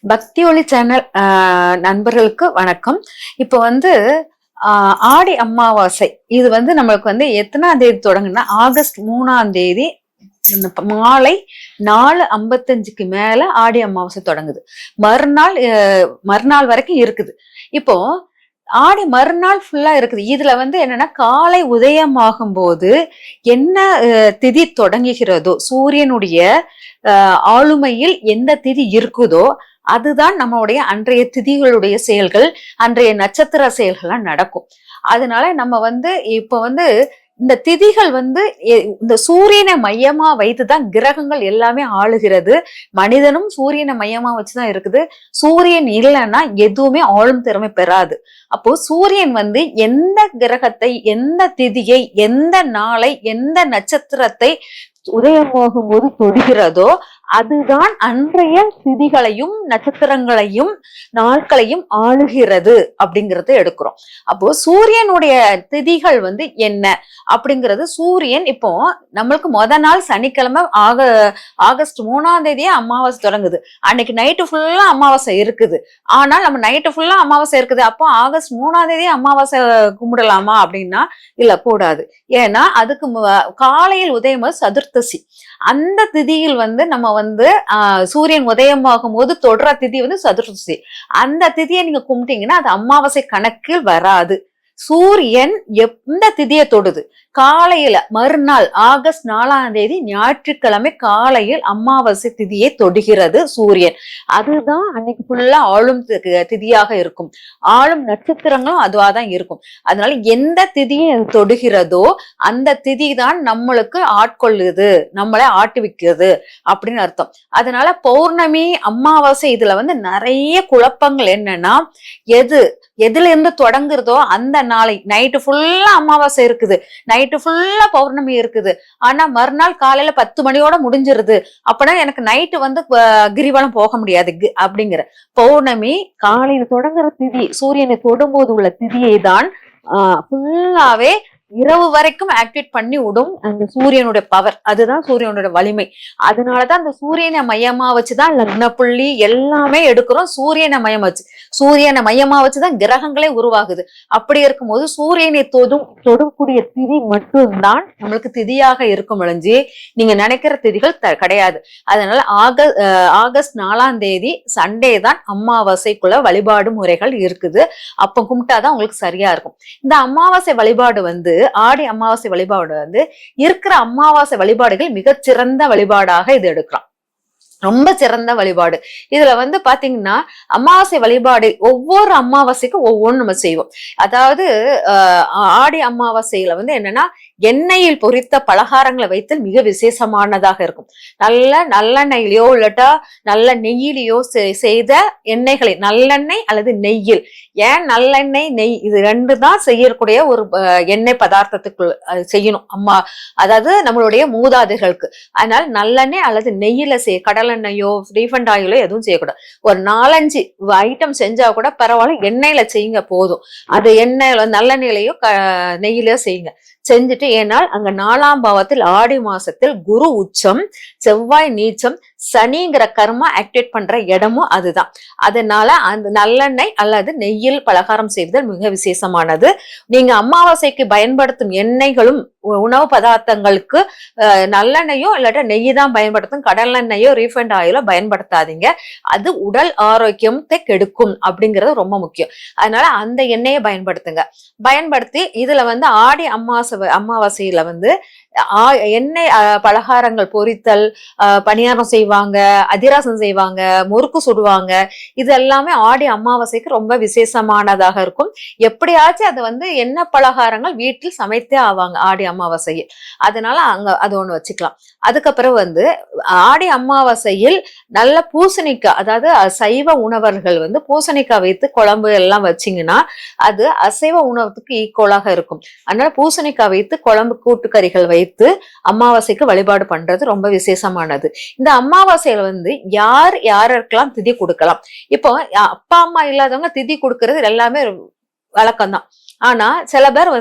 பக்தி ஒளி சேனல் நண்பர்களுக்கு வணக்கம். இப்போ ஆடி அமாவாசை இது நம்மளுக்கு எத்தனாம் தேதி தொடங்குனா ஆகஸ்ட் 3ஆம் தேதி மாலை 4:55க்கு மேல ஆடி அமாவாசை தொடங்குது. மறுநாள் வரைக்கும் இருக்குது. இப்போ ஆடி மறுநாள் ஃபுல்லா இருக்குது. இதுல என்னன்னா காலை உதயமாகும் போது என்ன திதி தொடங்குகிறதோ, சூரியனுடைய ஆளுமையில் எந்த திதி இருக்குதோ அதுதான் நம்மளுடைய அன்றைய திதிகளுடைய செயல்கள், அன்றைய நட்சத்திர செயல்கள்லாம் நடக்கும். அதனால நம்ம இப்ப இந்த திதிகள் இந்த சூரியனை மையமா வைத்துதான் கிரகங்கள் எல்லாமே ஆளுகிறது. மனிதனும் சூரியனை மையமா வச்சுதான் இருக்குது. சூரியன் இல்லைன்னா எதுவுமே ஆளும் திறமை பெறாது. அப்போ சூரியன் எந்த கிரகத்தை, எந்த திதியை, எந்த நாளை, எந்த நட்சத்திரத்தை உதயமாகும் போது தொடுகிறதோ அதுதான் அன்றைய திதிகளையும் நட்சத்திரங்களையும் நாட்களையும் ஆளுகிறது அப்படிங்கறத எடுக்கிறோம். அப்போ சூரியனுடைய திதிகள் என்ன அப்படிங்கிறது, சூரியன் இப்போ நம்மளுக்கு நாள் சனிக்கிழமை ஆகஸ்ட் 3ஆம் தேதியே அமாவாசை தொடங்குது. அன்னைக்கு நைட்டு ஃபுல்லா அமாவாசை இருக்குது. ஆனால் நம்ம நைட்டு ஃபுல்லா அமாவாசை இருக்குது, அப்போ ஆகஸ்ட் 3ஆம் தேதி அமாவாசை கும்பிடலாமா அப்படின்னா இல்ல, கூடாது. ஏன்னா அதுக்கு காலையில் உதயம் சதுர்த்தசி. அந்த திதியில் நம்ம சூரியன் உதயமாகும் போது தொடர திதி சதுர்த்தசி. அந்த திதியை நீங்க கும்பிட்டீங்கன்னா அது அமாவாசை கணக்கில் வராது. சூரியன் எந்த திதியை தொடுது, காலையில மறுநாள் ஆகஸ்ட் 4ஆம் தேதி ஞாயிற்றுக்கிழமை காலையில் அமாவாசை திதியை தொடுகிறது சூரியன். அதுதான் அன்னைக்கு ஃபுல்லா ஆளும் திதியாக இருக்கும். ஆளும் நட்சத்திரங்களும் அதுவாதான் இருக்கும். அதனால எந்த திதியை தொடுகிறதோ அந்த திதி தான் நம்மளுக்கு ஆட்கொள்ளுது, நம்மளை ஆட்டுவிக்கிறது அப்படின்னு அர்த்தம். அதனால பௌர்ணமி அமாவாசை இதுல நிறைய குழப்பங்கள் என்னன்னா, எதுல இருந்து தொடங்குறதோ அந்த நாளை நைட்டு ஃபுல்லா அமாவாசை இருக்குது, நைட்டு ஃபுல்லா பௌர்ணமி இருக்குது, ஆனா மறுநாள் காலையில 10 மணியோட முடிஞ்சிருது. அப்படின்னா எனக்கு நைட்டு கிரிவலம் போக முடியாது அப்படிங்கிற. பௌர்ணமி காலையில தொடங்குற திதி, சூரியனை தொடும்போது உள்ள திதியை தான் ஃபுல்லாவே இரவு வரைக்கும் ஆக்டிவேட் பண்ணி விடும் அந்த சூரியனுடைய பவர். அதுதான் சூரியனுடைய வலிமை. அதனாலதான் அந்த சூரியனை மையமா வச்சுதான் லக்ன புள்ளி எல்லாமே எடுக்கிறோம். சூரியனை மையமா வச்சுதான் கிரகங்களே உருவாகுது. அப்படி இருக்கும்போது சூரியனை தொடக்கூடிய திதி மட்டும்தான் நம்மளுக்கு திதியாக இருக்கும் ஒழிஞ்சு நீங்க நினைக்கிற திதிகள் கிடையாது. அதனால ஆகஸ்ட் 4ஆம் தேதி சண்டே தான் அமாவாசைக்குள்ள வழிபாடு முறைகள் இருக்குது. அப்ப கும்பிட்டாதான் உங்களுக்கு சரியா இருக்கும். இந்த அமாவாசை வழிபாடு ஆடி அமாவாசை வழிபாடு இருக்கிற அமாவாசை வழிபாடுகள் மிகச்சிறந்த வழிபாடாக இது எடுக்கலாம். ரொம்ப சிறந்த வழிபாடு. இதுல பாத்தீங்கன்னா அமாவாசை வழிபாடு ஒவ்வொரு அமாவாசைக்கும் ஒவ்வொன்று நம்ம செய்வோம். அதாவது ஆடி அமாவாசையில என்னன்னா எண்ணெயில் பொரித்த பலகாரங்களை வைத்தல் மிக விசேஷமானதாக இருக்கும். நல்லெண்ணெயிலையோ இல்லாட்டா நல்ல நெய்யிலையோ செய்த எண்ணெய்களை, நல்லெண்ணெய் அல்லது நெய்யில், ஏன் நல்லெண்ணெய் நெய் இது ரெண்டு தான் செய்யக்கூடிய ஒரு எண்ணெய் பதார்த்தத்துக்கு செய்யணும் அதாவது நம்மளுடைய மூதாதைகளுக்கு. அதனால நல்லெண்ணெய் அல்லது நெய்யில கடலெண்ணெயோ ரீஃபண்ட் ஆயிலோ எதுவும் செய்யக்கூடாது. ஒரு 4-5 ஐட்டம் செஞ்சா கூட பரவாயில்ல, எண்ணெயில செய்யுங்க போதும். அது எண்ணெயில நல்லெண்ணெயிலையோ நெய்யிலையோ செய்யுங்க. செஞ்சுட்டு, ஏனால் அங்க 4ஆம் பாவத்தில் ஆடி மாசத்தில் குரு உச்சம், செவ்வாய் நீச்சம், சனிங்கிற கர்மா ஆக்டிவேட் பண்ற இடமும் அதுதான். அதனால அந்த நல்லெண்ணெய் அல்லது நெய்யில் பலகாரம் செய்தல் மிக விசேஷமானது. நீங்க அமாவாசைக்கு பயன்படுத்தும் எண்ணெய்களும் உணவு பதார்த்தங்களுக்கு நல்லெண்ணெயோ இல்லாட்ட நெய் தான் பயன்படுத்தும். கடலெண்ணெயோ ரீஃபண்ட் ஆயிலோ பயன்படுத்தாதீங்க. அது உடல் ஆரோக்கியத்தை கெடுக்கும் அப்படிங்கிறது ரொம்ப முக்கியம். அதனால அந்த எண்ணெயை பயன்படுத்தி இதுல ஆடி அமாவாசையில எண்ணெய் பலகாரங்கள் பொரித்தல், பணியாரம் செய்வாங்க, அதிரசம் செய்வாங்க, முறுக்கு சுடுவாங்க. இது எல்லாமே ஆடி அமாவாசைக்கு ரொம்ப விசேஷமானதாக இருக்கும். எப்படியாச்சும் அது எண்ணெய் பலகாரங்கள் வீட்டில் சமைத்தே ஆவாங்க ஆடி அமாவாசையில். அதனால அங்க அது ஒண்ணு வச்சுக்கலாம். அதுக்கப்புறம் ஆடி அமாவாசையில் நல்ல பூசணிக்காய், அதாவது சைவ உணவர்கள் பூசணிக்காய் வைத்து குழம்பு எல்லாம் வச்சிங்கன்னா அது அசைவ உணவுக்கு ஈக்குவலாக இருக்கும். அதனால பூசணிக்காய் வைத்து குழம்பு கூட்டுக்கறிகள் வைத்து அமாவாசைக்கு வழிபாடு பண்றது ரொம்ப விசேஷமானது. இந்த அமாவாசையில யாருக்கெல்லாம் திதி கொடுக்கலாம். இப்போ அப்பா அம்மா இல்லாதவங்க திதி கொடுக்கறது எல்லாமே வழக்கம்தான். ஆனா சில பேர்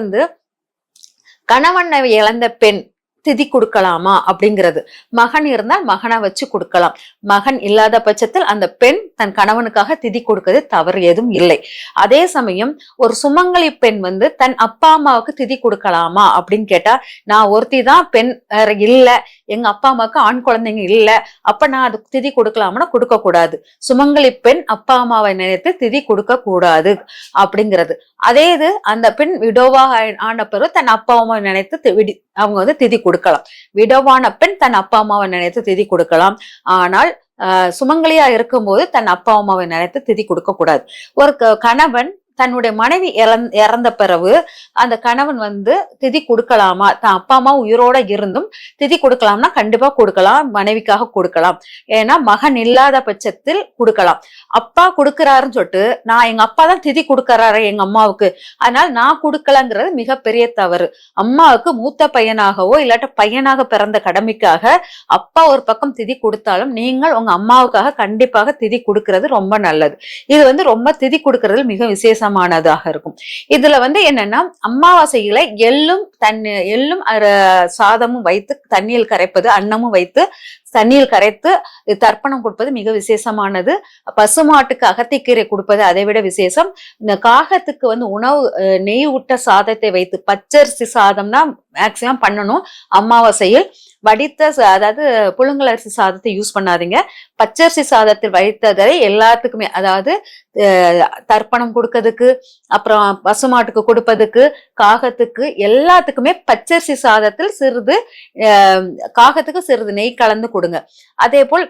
கணவனை இழந்த பெண் திதி கொடுக்கலாமா அப்படிங்கிறது. மகன் இருந்தால் மகனை வச்சு கொடுக்கலாம். மகன் இல்லாத பட்சத்தில் அந்த பெண் தன் கணவனுக்காக திதி கொடுக்கிறது தவறு ஏதும் இல்லை. அதே சமயம் ஒரு சுமங்கலி பெண் வந்து தன் அப்பா அம்மாவுக்கு திதி கொடுக்கலாமா அப்படின்னு கேட்டா, நான் ஒருத்தி தான் பெண், வேற இல்ல, எங்க அப்பா அம்மாவுக்கு ஆண் குழந்தைங்க இல்ல, அப்ப நான் அதுக்கு திதி கொடுக்கலாம்னா கொடுக்க கூடாது. சுமங்கலி பெண் அப்பா அம்மாவை நினைத்து திதி கொடுக்க கூடாது அப்படிங்கிறது. அதே இது அந்த பெண் விடோவாக ஆன பிறகு தன் அப்பா அம்மாவை நினைத்து அவங்க வந்து திதி கொடுக்கலாம். விடோவான பெண் தன் அப்பா அம்மாவை நினைத்து திதி கொடுக்கலாம். ஆனால் சுமங்கலியா இருக்கும்போது தன் அப்பா அம்மாவை நினைத்து திதி கொடுக்க கூடாது. ஒரு கணவன் தன்னுடைய மனைவி இறந்த பிறகு அந்த கணவன் வந்து திதி கொடுக்கலாமா, தன் அப்பா அம்மா உயிரோட இருந்தும் திதி கொடுக்கலாம்னா கண்டிப்பா கொடுக்கலாம், மனைவிக்காக கொடுக்கலாம். ஏன்னா மகன் இல்லாத பட்சத்தில் கொடுக்கலாம். அப்பா கொடுக்கிறாருன்னு சொல்லிட்டு நான் எங்க அப்பா தான் திதி கொடுக்கறாரு எங்க அம்மாவுக்கு, அதனால நான் கொடுக்கலங்கிறது மிகப்பெரிய தவறு. அம்மாவுக்கு மூத்த பையனாகவோ இல்லாட்ட பையனாக பிறந்த கடமைக்காக அப்பா ஒரு பக்கம் திதி கொடுத்தாலும் நீங்கள் உங்க அம்மாவுக்காக கண்டிப்பாக திதி கொடுக்கறது ரொம்ப நல்லது. இது வந்து ரொம்ப திதி கொடுக்கறது மிக விசேஷம் இருக்கும். இதுல வந்து என்னன்னா அமாவாசையில எள்ளும் சாதமும் வைத்து தண்ணீர் கரைப்பது, அன்னமும் வைத்து தண்ணீர் கரைத்து தர்ப்பணம் கொடுப்பது மிக விசேஷமானது. பசுமாட்டுக்கு அகத்திக்கீரை கொடுப்பது அதை விட விசேஷம். இந்த காகத்துக்கு வந்து உணவு நெய் ஊட்ட சாதத்தை வைத்து, பச்சரிசி சாதம்னா மேக்சிமம் பண்ணணும் அமாவாசையில். வடித்த அதாவது புழுங்கல் அரிசி சாதத்தை யூஸ் பண்ணாதீங்க. பச்சரிசி சாதத்தில் வைத்ததை எல்லாத்துக்குமே, அதாவது தர்ப்பணம் கொடுக்கறதுக்கு, அப்புறம் பசுமாட்டுக்கு கொடுப்பதுக்கு, காகத்துக்கு எல்லாத்துக்குமே பச்சரிசி சாதத்தில் சிறிது காகத்துக்கு சிறிது நெய் கலந்து கொடுங்க. அதே போல்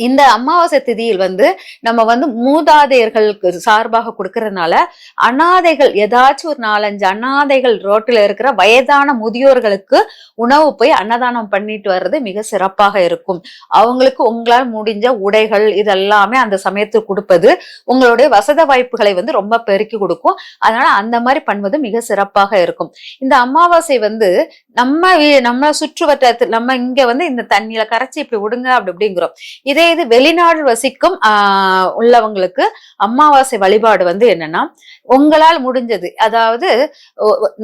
இந்த அமாவாசை திதியில் வந்து நம்ம வந்து மூதாதையர்களுக்கு சார்பாக கொடுக்கறதுனால அனாதைகள், ஏதாச்சும் ஒரு 4-5 அனாதைகள் ரோட்டில் இருக்கிற வயதான முதியோர்களுக்கு உணவு போய் அன்னதானம் பண்ணிட்டு வர்றது மிக சிறப்பாக இருக்கும். அவங்களுக்கு உங்களால் முடிஞ்ச உடைகள் இதெல்லாமே அந்த சமயத்துக்கு கொடுப்பது உங்களுடைய வசதி வாய்ப்புகளை வந்து ரொம்ப பெருக்கி கொடுக்கும். அதனால அந்த மாதிரி பண்ணுவது மிக சிறப்பாக இருக்கும். இந்த அமாவாசை வந்து நம்ம சுற்று வட்டாரத்தில் நம்ம இங்க வந்து இந்த தண்ணியில கரைச்சி இப்படி விடுங்க அப்படிங்கிறோம். இதே இது வெளிநாடு வசிக்கும் உள்ளவங்களுக்கு அமாவாசை வழிபாடு வந்து என்னன்னா, உங்களால் முடிஞ்சது, அதாவது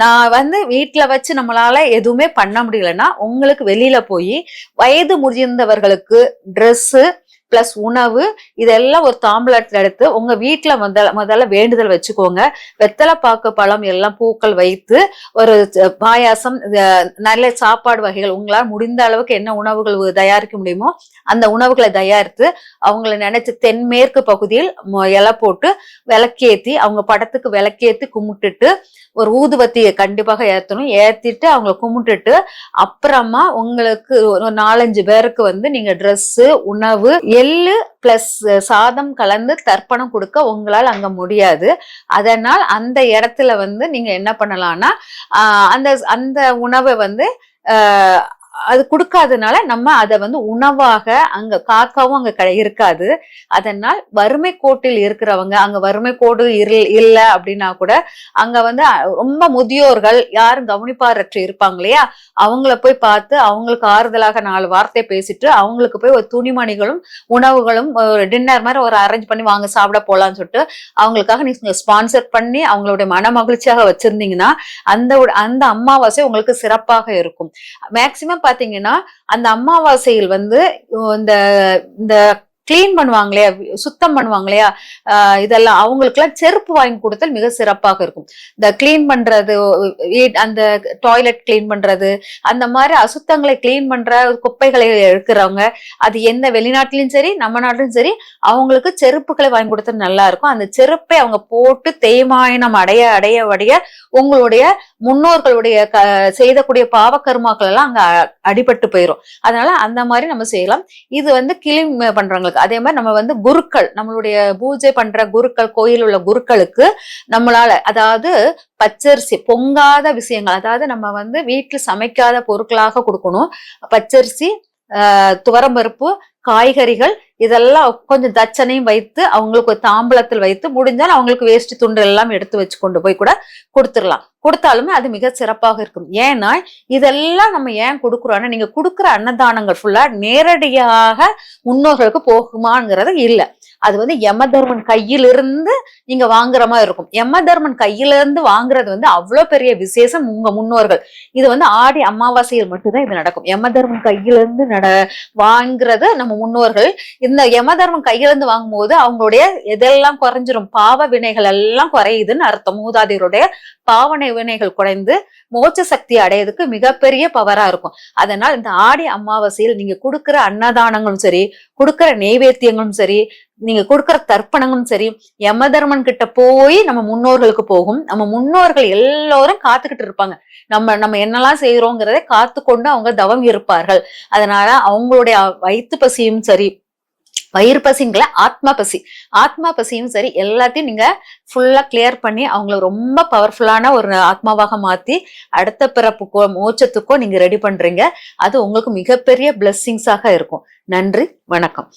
நான் வந்து வீட்டுல வச்சு நம்மளால எதுவுமே பண்ண முடியலன்னா உங்களுக்கு வெளியில போய் வயது முதிர்ந்தவர்களுக்கு ட்ரெஸ் பிளஸ் உணவு இதெல்லாம் ஒரு தாம்பூலத்துல எடுத்து உங்க வீட்டுல முதல்ல வேண்டுதல் வச்சுக்கோங்க. வெத்தலை பாக்கு பழம் எல்லாம் பூக்கள் வைத்து ஒரு பாயாசம், நல்ல சாப்பாடு வகைகள் உங்களால் முடிந்த அளவுக்கு என்ன உணவுகள் தயாரிக்க முடியுமோ அந்த உணவுகளை தயாரித்து அவங்களை நினைச்சு தென்மேற்கு பகுதியில் இலை போட்டு விளக்கேத்தி அவங்க படத்துக்கு விளக்கேத்தி கும்பிட்டுட்டு ஒரு ஊதுவத்தியை கண்டிப்பாக ஏற்றணும். ஏத்திட்டு அவங்களை கும்பிட்டுட்டு அப்புறமா உங்களுக்கு ஒரு 4-5 பேருக்கு வந்து நீங்க ட்ரெஸ், உணவு, எள்ளு பிளஸ் சாதம் கலந்து தர்ப்பணம் கொடுக்க உங்களால் அங்க முடியாது. அதனால் அந்த இடத்துல வந்து நீங்க என்ன பண்ணலாம்னா அந்த உணவை வந்து அது கொடுக்காதனால நம்ம அதை வந்து உணவாக அங்க காக்காவும் அங்க இருக்காது. அதனால் வறுமை கோட்டில் இருக்கிறவங்க, அங்க வறுமை கோடு இல்ல அப்படின்னா கூட அங்க வந்து ரொம்ப முதியோர்கள் யாரும் கவனிப்பாரற்று இருப்பாங்க இல்லையா, அவங்கள போய் பார்த்து அவங்களுக்கு ஆறுதலாக 4 வார்த்தை பேசிட்டு அவங்களுக்கு போய் ஒரு துணிமணிகளும் உணவுகளும் ஒரு டின்னர் மாதிரி ஒரு அரேஞ்ச் பண்ணி வாங்க சாப்பிட போலான்னு சொல்லிட்டு அவங்களுக்காக நீங்க ஸ்பான்சர் பண்ணி அவங்களுடைய மன மகிழ்ச்சியாக வச்சிருந்தீங்கன்னா அந்த அமாவாசை உங்களுக்கு சிறப்பாக இருக்கும். மேக்சிமம் பாத்தீங்கன்னா அந்த அமாவாசையில் வந்து இந்த கிளீன் பண்ணுவாங்க இல்லையா, சுத்தம் பண்ணுவாங்க இல்லையா, இதெல்லாம் அவங்களுக்கு எல்லாம் செருப்பு வாங்கி கொடுத்தல் மிக சிறப்பாக இருக்கும். இந்த கிளீன் பண்றது, அந்த டாய்லெட் கிளீன் பண்றது, அந்த மாதிரி அசுத்தங்களை கிளீன் பண்ற குப்பைகளை எடுக்கிறவங்க, அது எந்த வெளிநாட்டிலும் சரி நம்ம நாட்டிலும் சரி அவங்களுக்கு செருப்புகளை வாங்கி கொடுத்தது நல்லா இருக்கும். அந்த செருப்பை அவங்க போட்டு தேய்மானம் அடைய உங்களுடைய முன்னோர்களுடைய செய்தக்கூடிய பாவக்கர்மாக்கள் எல்லாம் அங்க அடிபட்டு போயிடும். அதனால அந்த மாதிரி நம்ம செய்யலாம். இது வந்து கிளீன் பண்றவங்களுக்கு. அதே மாதிரி நம்ம வந்து குருக்கள், நம்மளுடைய பூஜை பண்ற குருக்கள், கோயில் உள்ள குருக்களுக்கு நம்மளால, அதாவது பச்சரிசி பொங்காத விஷயங்கள், அதாவது நம்ம வந்து வீட்டில் சமைக்காத பொருட்களாக கொடுக்கணும். பச்சரிசி, துவரம்பருப்பு, காய்கறிகள் இதெல்லாம் கொஞ்சம் தட்சணையும் வைத்து அவங்களுக்கு ஒரு தாம்பலத்தில் வைத்து முடிஞ்சால் அவங்களுக்கு வேஷ்டி துண்டு எல்லாம் எடுத்து வச்சு கொண்டு போய் கூட கொடுத்துடலாம். கொடுத்தாலுமே அது மிக சிறப்பாக இருக்கும். ஏன்னா இதெல்லாம் நம்ம ஏன் கொடுக்குறோம்னா, நீங்க கொடுக்குற அன்னதானங்கள் ஃபுல்லா நேரடியாக முன்னோர்களுக்கு போகுமாங்கிறது இல்ல. அது வந்து யமதர்மன் கையிலிருந்து நீங்க வாங்குற மாதிரி இருக்கும். யமதர்மன் கையிலிருந்து வாங்குறது வந்து அவ்வளவு பெரிய விசேஷம் உங்க முன்னோர்கள். இது வந்து ஆடி அமாவாசையில் மட்டும்தான் இது நடக்கும். யமதர்மன் கையிலிருந்து வாங்குறது நம்ம முன்னோர்கள். இந்த யமதர்மன் கையிலிருந்து வாங்கும் போது அவங்களுடைய எதெல்லாம் குறைஞ்சிரும், பாவ வினைகள் எல்லாம் குறையுதுன்னு அர்த்தம். மூதாதையருடைய பாவனை வினைகள் குறைந்து மோட்ச சக்தி அடையதுக்கு மிகப்பெரிய பவரா இருக்கும். அதனால் இந்த ஆடி அமாவாசையில் நீங்க கொடுக்கிற அன்னதானங்களும் சரி, கொடுக்கிற நெய்வேத்தியங்களும் சரி, நீங்க கொடுக்கிற தர்ப்பணங்களும் சரி, யமதர்மன் கிட்ட போய் நம்ம முன்னோர்களுக்கு போகும். நம்ம முன்னோர்கள் எல்லோரும் காத்துக்கிட்டு இருப்பாங்க. நம்ம என்னெல்லாம் செய்யறோங்கிறத காத்து கொண்டு அவங்க தவம் இருப்பார்கள். அதனால அவங்களுடைய வயிற்று பசியும் சரி, வயிறு பசிங்கள ஆத்மா பசியும் சரி, எல்லாத்தையும் நீங்க ஃபுல்லா கிளியர் பண்ணி அவங்கள ரொம்ப பவர்ஃபுல்லான ஒரு ஆத்மாவாக மாத்தி அடுத்த பிறப்புக்கோ மோட்சத்துக்கோ நீங்க ரெடி பண்றீங்க. அது உங்களுக்கு மிகப்பெரிய பிளெஸ்ஸிங்ஸாக இருக்கும். நன்றி, வணக்கம்.